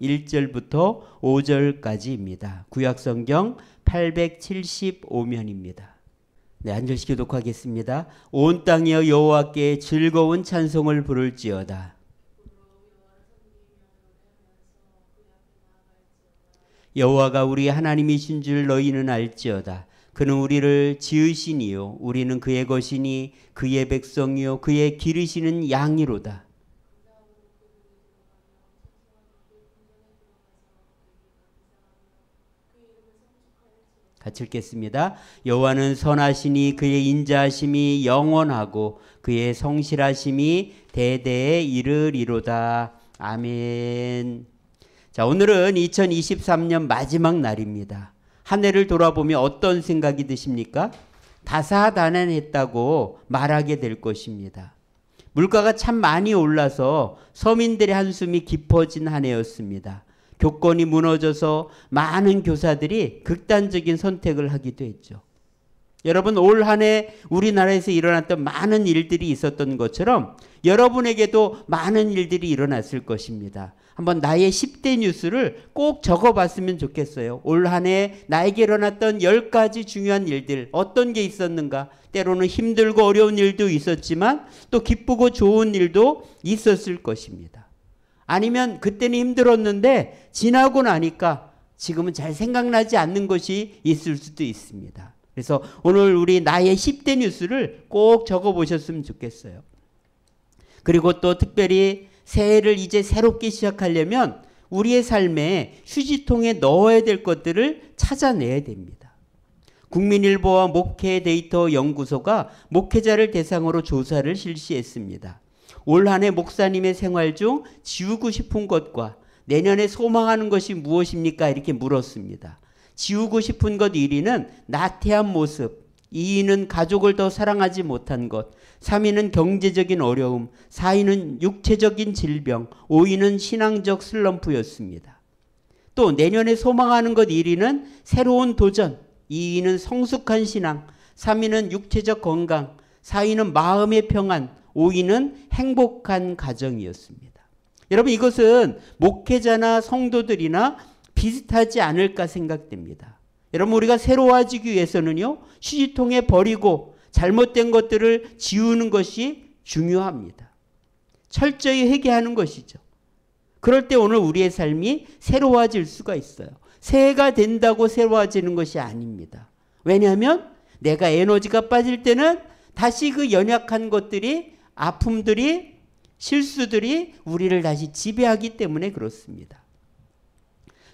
1절부터 5절까지입니다. 구약성경 875면입니다. 네, 한 절씩 교독하겠습니다. 온 땅이여 여호와께 즐거운 찬송을 부를지어다. 여호와가 우리 하나님이신 줄 너희는 알지어다. 그는 우리를 지으시니요 우리는 그의 것이니 그의 백성이요 그의 기르시는 양이로다. 같이 읽겠습니다. 여호와는 선하시니 그의 인자하심이 영원하고 그의 성실하심이 대대에 이르리로다. 아멘. 자, 오늘은 2023년 마지막 날입니다. 한 해를 돌아보며 어떤 생각이 드십니까? 다사다난했다고 말하게 될 것입니다. 물가가 참 많이 올라서 서민들의 한숨이 깊어진 한 해였습니다. 교권이 무너져서 많은 교사들이 극단적인 선택을 하기도 했죠. 여러분, 올 한 해 우리나라에서 일어났던 많은 일들이 있었던 것처럼 여러분에게도 많은 일들이 일어났을 것입니다. 한번 나의 10대 뉴스를 꼭 적어봤으면 좋겠어요. 올 한 해 나에게 일어났던 10가지 중요한 일들, 어떤 게 있었는가? 때로는 힘들고 어려운 일도 있었지만 또 기쁘고 좋은 일도 있었을 것입니다. 아니면 그때는 힘들었는데 지나고 나니까 지금은 잘 생각나지 않는 것이 있을 수도 있습니다. 그래서 오늘 우리 나의 10대 뉴스를 꼭 적어보셨으면 좋겠어요. 그리고 또 특별히 새해를 이제 새롭게 시작하려면 우리의 삶에 휴지통에 넣어야 될 것들을 찾아내야 됩니다. 국민일보와 목회데이터 연구소가 목회자를 대상으로 조사를 실시했습니다. 올 한 해 목사님의 생활 중 지우고 싶은 것과 내년에 소망하는 것이 무엇입니까? 이렇게 물었습니다. 지우고 싶은 것 1위는 나태한 모습, 2위는 가족을 더 사랑하지 못한 것, 3위는 경제적인 어려움, 4위는 육체적인 질병, 5위는 신앙적 슬럼프였습니다. 또 내년에 소망하는 것 1위는 새로운 도전, 2위는 성숙한 신앙, 3위는 육체적 건강, 4위는 마음의 평안, 5위는 행복한 가정이었습니다. 여러분, 이것은 목회자나 성도들이나 비슷하지 않을까 생각됩니다. 여러분, 우리가 새로워지기 위해서는요, 휴지통에 버리고 잘못된 것들을 지우는 것이 중요합니다. 철저히 회개하는 것이죠. 그럴 때 오늘 우리의 삶이 새로워질 수가 있어요. 새해가 된다고 새로워지는 것이 아닙니다. 왜냐하면 내가 에너지가 빠질 때는 다시 그 연약한 것들이, 아픔들이, 실수들이 우리를 다시 지배하기 때문에 그렇습니다.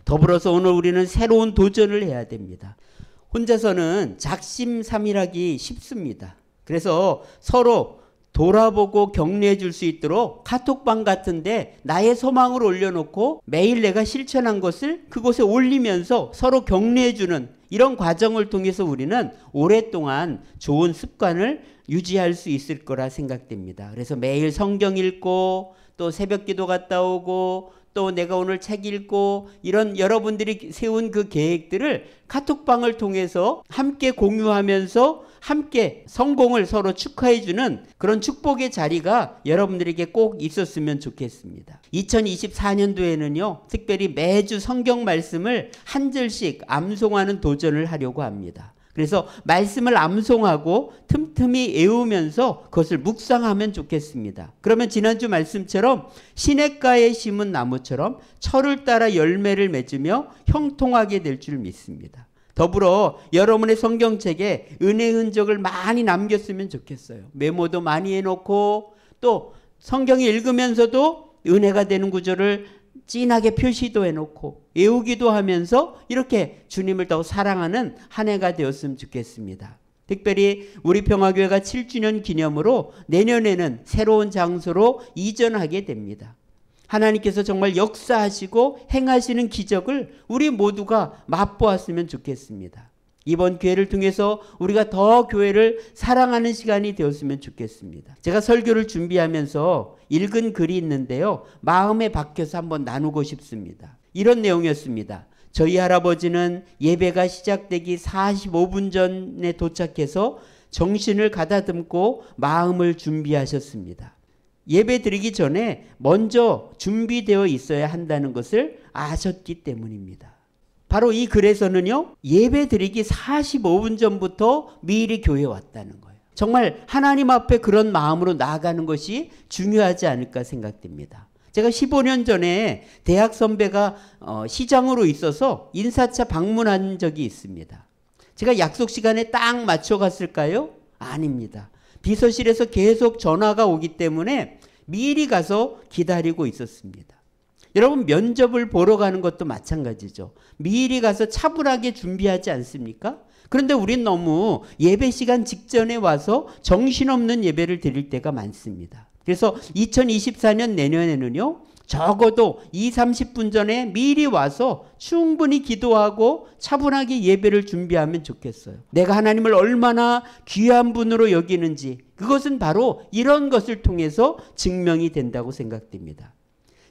더불어서 오늘 우리는 새로운 도전을 해야 됩니다. 혼자서는 작심삼일하기 쉽습니다. 그래서 서로 돌아보고 격려해 줄 수 있도록 카톡방 같은데 나의 소망을 올려놓고 매일 내가 실천한 것을 그곳에 올리면서 서로 격려해 주는 이런 과정을 통해서 우리는 오랫동안 좋은 습관을 유지할 수 있을 거라 생각됩니다. 그래서 매일 성경 읽고 또 새벽 기도 갔다 오고 또 내가 오늘 책 읽고 이런 여러분들이 세운 그 계획들을 카톡방을 통해서 함께 공유하면서 함께 성공을 서로 축하해주는 그런 축복의 자리가 여러분들에게 꼭 있었으면 좋겠습니다. 2024년도에는요, 특별히 매주 성경 말씀을 한 절씩 암송하는 도전을 하려고 합니다. 그래서 말씀을 암송하고 틈틈이 외우면서 그것을 묵상하면 좋겠습니다. 그러면 지난주 말씀처럼 시냇가에 심은 나무처럼 철을 따라 열매를 맺으며 형통하게 될 줄 믿습니다. 더불어 여러분의 성경책에 은혜의 흔적을 많이 남겼으면 좋겠어요. 메모도 많이 해놓고 또 성경을 읽으면서도 은혜가 되는 구절을 진하게 표시도 해놓고 외우기도 하면서 이렇게 주님을 더 사랑하는 한 해가 되었으면 좋겠습니다. 특별히 우리 평화교회가 7주년 기념으로 내년에는 새로운 장소로 이전하게 됩니다. 하나님께서 정말 역사하시고 행하시는 기적을 우리 모두가 맛보았으면 좋겠습니다. 이번 기회를 통해서 우리가 더 교회를 사랑하는 시간이 되었으면 좋겠습니다. 제가 설교를 준비하면서 읽은 글이 있는데요, 마음에 박혀서 한번 나누고 싶습니다. 이런 내용이었습니다. 저희 할아버지는 예배가 시작되기 45분 전에 도착해서 정신을 가다듬고 마음을 준비하셨습니다. 예배 드리기 전에 먼저 준비되어 있어야 한다는 것을 아셨기 때문입니다. 바로 이 글에서는요, 예배 드리기 45분 전부터 미리 교회에 왔다는 거예요. 정말 하나님 앞에 그런 마음으로 나아가는 것이 중요하지 않을까 생각됩니다. 제가 15년 전에 대학 선배가 시장으로 있어서 인사차 방문한 적이 있습니다. 제가 약속 시간에 딱 맞춰 갔을까요? 아닙니다. 비서실에서 계속 전화가 오기 때문에 미리 가서 기다리고 있었습니다. 여러분, 면접을 보러 가는 것도 마찬가지죠. 미리 가서 차분하게 준비하지 않습니까? 그런데 우린 너무 예배 시간 직전에 와서 정신없는 예배를 드릴 때가 많습니다. 그래서 2024년 내년에는요, 적어도 30분 전에 미리 와서 충분히 기도하고 차분하게 예배를 준비하면 좋겠어요. 내가 하나님을 얼마나 귀한 분으로 여기는지, 그것은 바로 이런 것을 통해서 증명이 된다고 생각됩니다.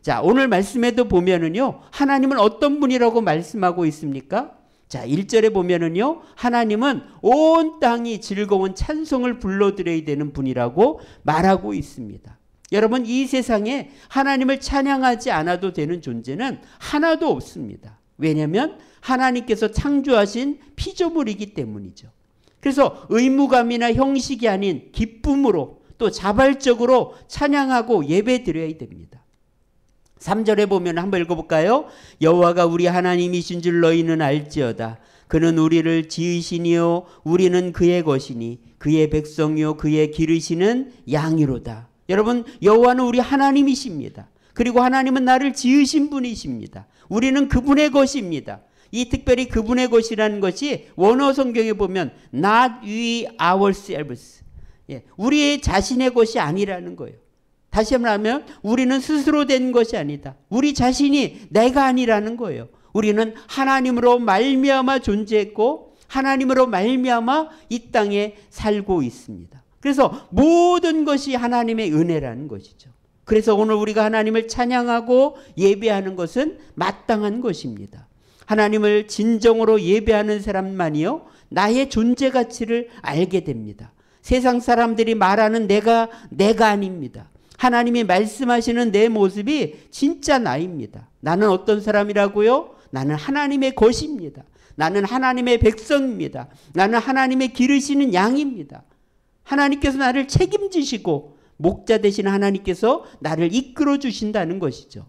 자, 오늘 말씀에도 보면은요, 하나님은 어떤 분이라고 말씀하고 있습니까? 자, 1절에 보면은요, 하나님은 온 땅이 즐거운 찬송을 불러드려야 되는 분이라고 말하고 있습니다. 여러분, 이 세상에 하나님을 찬양하지 않아도 되는 존재는 하나도 없습니다. 왜냐하면 하나님께서 창조하신 피조물이기 때문이죠. 그래서 의무감이나 형식이 아닌 기쁨으로 또 자발적으로 찬양하고 예배드려야 됩니다. 3절에 보면 한번 읽어볼까요? 여호와가 우리 하나님이신 줄 너희는 알지어다. 그는 우리를 지으시니요 우리는 그의 것이니 그의 백성이요 그의 기르시는 양이로다. 여러분, 여호와는 우리 하나님이십니다. 그리고 하나님은 나를 지으신 분이십니다. 우리는 그분의 것입니다. 이 특별히 그분의 것이라는 것이 원어 성경에 보면 not we ourselves, 우리 자신의 것이 아니라는 거예요. 다시 한번 하면 우리는 스스로 된 것이 아니다. 우리 자신이 내가 아니라는 거예요. 우리는 하나님으로 말미암아 존재했고 하나님으로 말미암아 이 땅에 살고 있습니다. 그래서 모든 것이 하나님의 은혜라는 것이죠. 그래서 오늘 우리가 하나님을 찬양하고 예배하는 것은 마땅한 것입니다. 하나님을 진정으로 예배하는 사람만이요, 나의 존재 가치를 알게 됩니다. 세상 사람들이 말하는 내가 아닙니다. 하나님이 말씀하시는 내 모습이 진짜 나입니다. 나는 어떤 사람이라고요? 나는 하나님의 것입니다. 나는 하나님의 백성입니다. 나는 하나님의 기르시는 양입니다. 하나님께서 나를 책임지시고 목자 되신 하나님께서 나를 이끌어 주신다는 것이죠.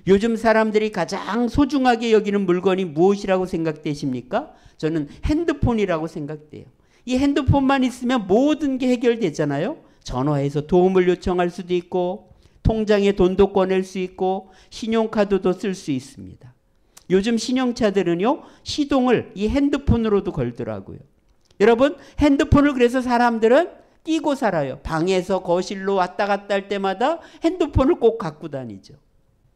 요즘 사람들이 가장 소중하게 여기는 물건이 무엇이라고 생각되십니까? 저는 핸드폰이라고 생각돼요. 이 핸드폰만 있으면 모든 게 해결되잖아요. 전화해서 도움을 요청할 수도 있고 통장에 돈도 꺼낼 수 있고 신용카드도 쓸 수 있습니다. 요즘 신용차들은요, 시동을 이 핸드폰으로도 걸더라고요. 여러분, 핸드폰을 그래서 사람들은 끼고 살아요. 방에서 거실로 왔다 갔다 할 때마다 핸드폰을 꼭 갖고 다니죠.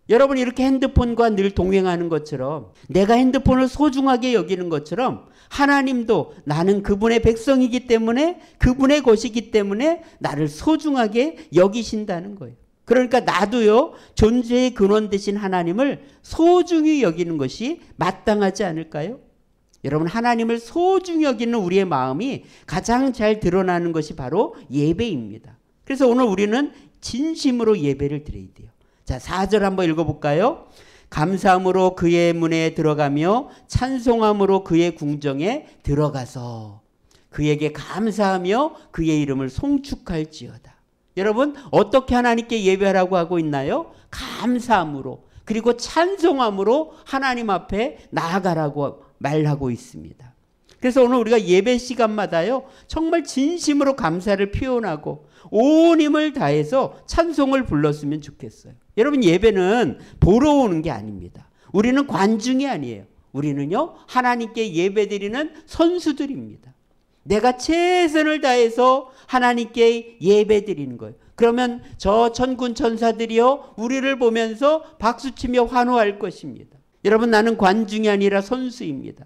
여러분, 이렇게 핸드폰과 늘 동행하는 것처럼, 내가 핸드폰을 소중하게 여기는 것처럼 하나님도 나는 그분의 백성이기 때문에, 그분의 것이기 때문에 나를 소중하게 여기신다는 거예요. 그러니까 나도요, 존재의 근원 되신 하나님을 소중히 여기는 것이 마땅하지 않을까요? 여러분, 하나님을 소중히 여기는 우리의 마음이 가장 잘 드러나는 것이 바로 예배입니다. 그래서 오늘 우리는 진심으로 예배를 드려야 돼요. 자, 4절 한번 읽어볼까요? 감사함으로 그의 문에 들어가며 찬송함으로 그의 궁정에 들어가서 그에게 감사하며 그의 이름을 송축할지어다. 여러분, 어떻게 하나님께 예배하라고 하고 있나요? 감사함으로, 그리고 찬송함으로 하나님 앞에 나아가라고 말하고 있습니다. 그래서 오늘 우리가 예배 시간마다요, 정말 진심으로 감사를 표현하고 온 힘을 다해서 찬송을 불렀으면 좋겠어요. 여러분, 예배는 보러 오는 게 아닙니다. 우리는 관중이 아니에요. 우리는요, 하나님께 예배드리는 선수들입니다. 내가 최선을 다해서 하나님께 예배드리는 거예요. 그러면 저 천군 천사들이요, 우리를 보면서 박수치며 환호할 것입니다. 여러분, 나는 관중이 아니라 선수입니다.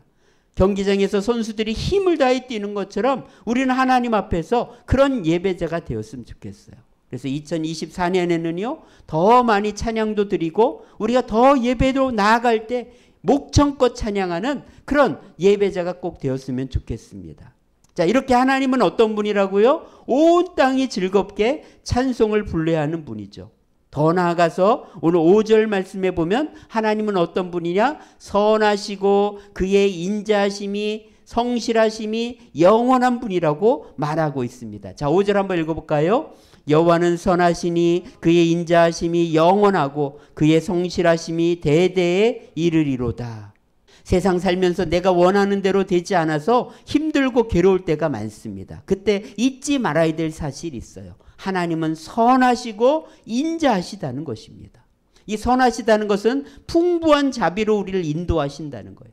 경기장에서 선수들이 힘을 다해 뛰는 것처럼 우리는 하나님 앞에서 그런 예배자가 되었으면 좋겠어요. 그래서 2024년에는요, 더 많이 찬양도 드리고 우리가 더 예배로 나아갈 때 목청껏 찬양하는 그런 예배자가 꼭 되었으면 좋겠습니다. 자, 이렇게 하나님은 어떤 분이라고요? 온 땅이 즐겁게 찬송을 불러야 하는 분이죠. 더 나아가서 오늘 5절 말씀에 보면 하나님은 어떤 분이냐? 선하시고 그의 인자하심이 성실하심이 영원한 분이라고 말하고 있습니다. 자, 5절 한번 읽어볼까요? 여호와는 선하시니 그의 인자하심이 영원하고 그의 성실하심이 대대에 이르리로다. 세상 살면서 내가 원하는 대로 되지 않아서 힘들고 괴로울 때가 많습니다. 그때 잊지 말아야 될 사실이 있어요. 하나님은 선하시고 인자하시다는 것입니다. 이 선하시다는 것은 풍부한 자비로 우리를 인도하신다는 거예요.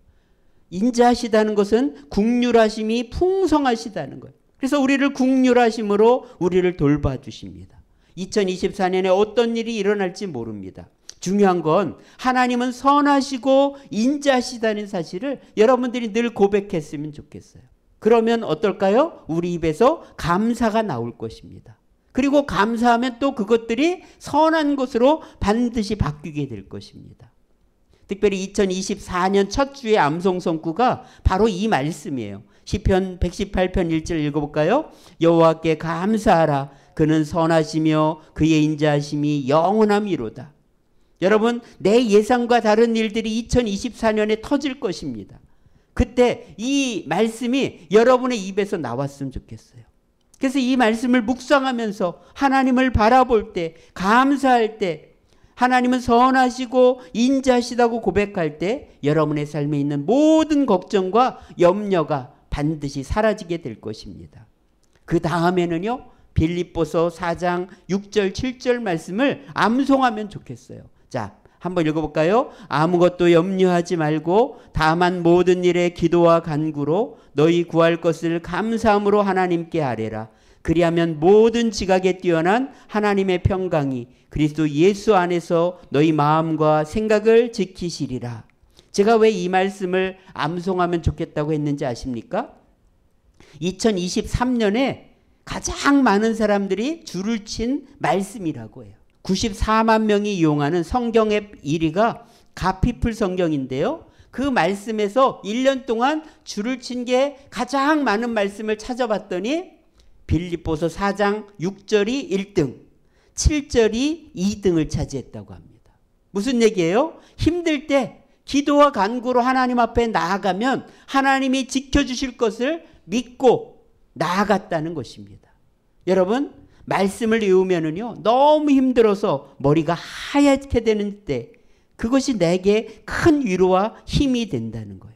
인자하시다는 것은 긍휼하심이 풍성하시다는 거예요. 그래서 우리를 긍휼하심으로 우리를 돌봐주십니다. 2024년에 어떤 일이 일어날지 모릅니다. 중요한 건 하나님은 선하시고 인자하시다는 사실을 여러분들이 늘 고백했으면 좋겠어요. 그러면 어떨까요? 우리 입에서 감사가 나올 것입니다. 그리고 감사하면 또 그것들이 선한 것으로 반드시 바뀌게 될 것입니다. 특별히 2024년 첫 주의 암송 선구가 바로 이 말씀이에요. 시편 118편 1절 읽어볼까요? 여호와께 감사하라. 그는 선하시며 그의 인자하심이 영원함이로다. 여러분, 내 예상과 다른 일들이 2024년에 터질 것입니다. 그때 이 말씀이 여러분의 입에서 나왔으면 좋겠어요. 그래서 이 말씀을 묵상하면서 하나님을 바라볼 때, 감사할 때, 하나님은 선하시고 인자하시다고 고백할 때 여러분의 삶에 있는 모든 걱정과 염려가 반드시 사라지게 될 것입니다. 그 다음에는요, 빌립보서 4장 6절 7절 말씀을 암송하면 좋겠어요. 자, 한번 읽어볼까요? 아무것도 염려하지 말고 다만 모든 일에 기도와 간구로 너희 구할 것을 감사함으로 하나님께 아뢰라. 그리하면 모든 지각에 뛰어난 하나님의 평강이 그리스도 예수 안에서 너희 마음과 생각을 지키시리라. 제가 왜 이 말씀을 암송하면 좋겠다고 했는지 아십니까? 2023년에 가장 많은 사람들이 줄을 친 말씀이라고 해요. 94만 명이 이용하는 성경 앱 1위가 가피플 성경인데요. 그 말씀에서 1년 동안 줄을 친 게 가장 많은 말씀을 찾아봤더니 빌립보서 4장 6절이 1등, 7절이 2등을 차지했다고 합니다. 무슨 얘기예요? 힘들 때 기도와 간구로 하나님 앞에 나아가면 하나님이 지켜주실 것을 믿고 나아갔다는 것입니다. 여러분, 말씀을 외우면은요, 너무 힘들어서 머리가 하얗게 되는 때 그것이 내게 큰 위로와 힘이 된다는 거예요.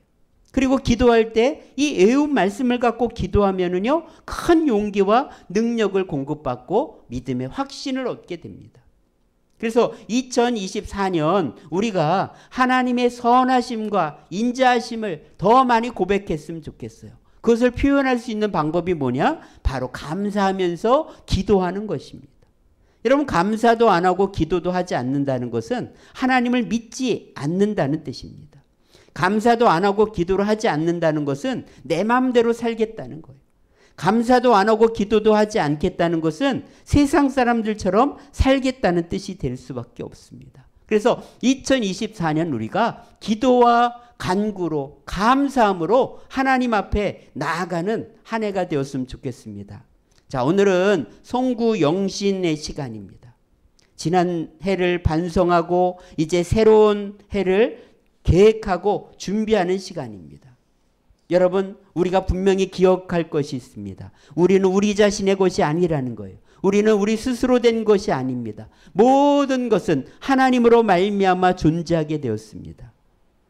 그리고 기도할 때 이 외운 말씀을 갖고 기도하면은요, 큰 용기와 능력을 공급받고 믿음의 확신을 얻게 됩니다. 그래서 2024년 우리가 하나님의 선하심과 인자하심을 더 많이 고백했으면 좋겠어요. 그것을 표현할 수 있는 방법이 뭐냐? 바로 감사하면서 기도하는 것입니다. 여러분, 감사도 안 하고 기도도 하지 않는다는 것은 하나님을 믿지 않는다는 뜻입니다. 감사도 안 하고 기도를 하지 않는다는 것은 내 마음대로 살겠다는 거예요. 감사도 안 하고 기도도 하지 않겠다는 것은 세상 사람들처럼 살겠다는 뜻이 될 수밖에 없습니다. 그래서 2024년 우리가 기도와 간구로 감사함으로 하나님 앞에 나아가는 한 해가 되었으면 좋겠습니다. 자, 오늘은 송구 영신의 시간입니다. 지난 해를 반성하고 이제 새로운 해를 계획하고 준비하는 시간입니다. 여러분, 우리가 분명히 기억할 것이 있습니다. 우리는 우리 자신의 것이 아니라는 거예요. 우리는 우리 스스로 된 것이 아닙니다. 모든 것은 하나님으로 말미암아 존재하게 되었습니다.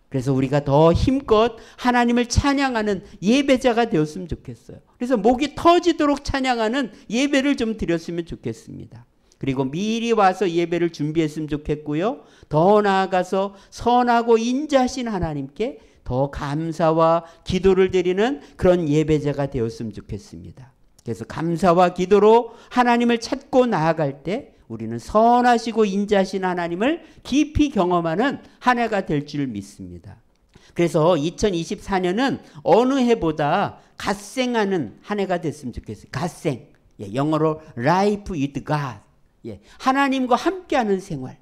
그래서 우리가 더 힘껏 하나님을 찬양하는 예배자가 되었으면 좋겠어요. 그래서 목이 터지도록 찬양하는 예배를 좀 드렸으면 좋겠습니다. 그리고 미리 와서 예배를 준비했으면 좋겠고요. 더 나아가서 선하고 인자하신 하나님께 더 감사와 기도를 드리는 그런 예배자가 되었으면 좋겠습니다. 그래서 감사와 기도로 하나님을 찾고 나아갈 때 우리는 선하시고 인자하신 하나님을 깊이 경험하는 한 해가 될 줄 믿습니다. 그래서 2024년은 어느 해보다 갓생하는 한 해가 됐으면 좋겠어요. 갓생. 예, 영어로 Life with God. 예, 하나님과 함께하는 생활.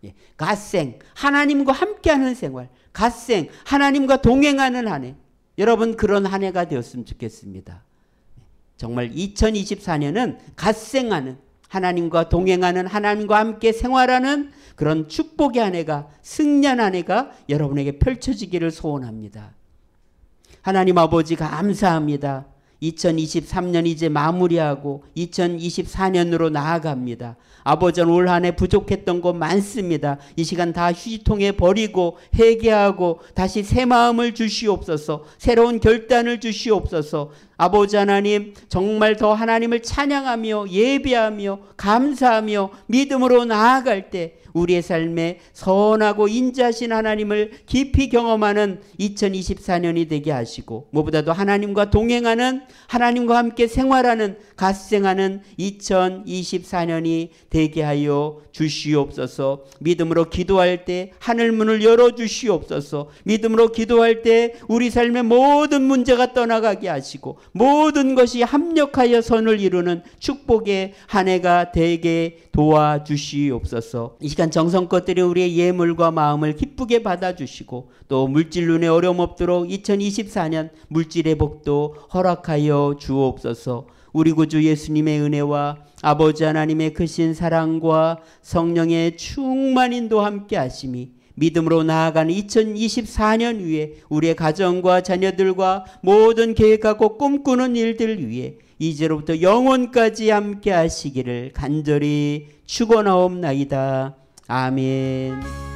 예, 갓생. 하나님과 함께하는 생활. 갓생. 하나님과 동행하는 한 해. 여러분, 그런 한 해가 되었으면 좋겠습니다. 정말 2024년은 갓생하는, 하나님과 동행하는, 하나님과 함께 생활하는 그런 축복의 한 해가, 승리한 한 해가 여러분에게 펼쳐지기를 소원합니다. 하나님 아버지 감사합니다. 2023년 이제 마무리하고 2024년으로 나아갑니다. 아버지는 올 한 해 부족했던 것 많습니다. 이 시간 다 휴지통에 버리고 회개하고 다시 새 마음을 주시옵소서. 새로운 결단을 주시옵소서. 아버지 하나님, 정말 더 하나님을 찬양하며 예배하며 감사하며 믿음으로 나아갈 때 우리의 삶에 선하고 인자하신 하나님을 깊이 경험하는 2024년이 되게 하시고, 무엇보다도 하나님과 동행하는, 하나님과 함께 생활하는, 갓생하는 2024년이 되게 하여 주시옵소서. 믿음으로 기도할 때 하늘문을 열어주시옵소서. 믿음으로 기도할 때 우리 삶의 모든 문제가 떠나가게 하시고 모든 것이 합력하여 선을 이루는 축복의 한 해가 되게 도와주시옵소서. 이 시간 정성껏 드린 우리의 예물과 마음을 기쁘게 받아주시고, 또 물질 눈에 어려움 없도록 2024년 물질의 복도 허락하여 주옵소서. 우리 구주 예수님의 은혜와 아버지 하나님의 크신 사랑과 성령의 충만 인도 함께 하심이 믿음으로 나아가는 2024년 위에 우리의 가정과 자녀들과 모든 계획하고 꿈꾸는 일들 위에 이제로부터 영원까지 함께 하시기를 간절히 축원하옵나이다. 아멘.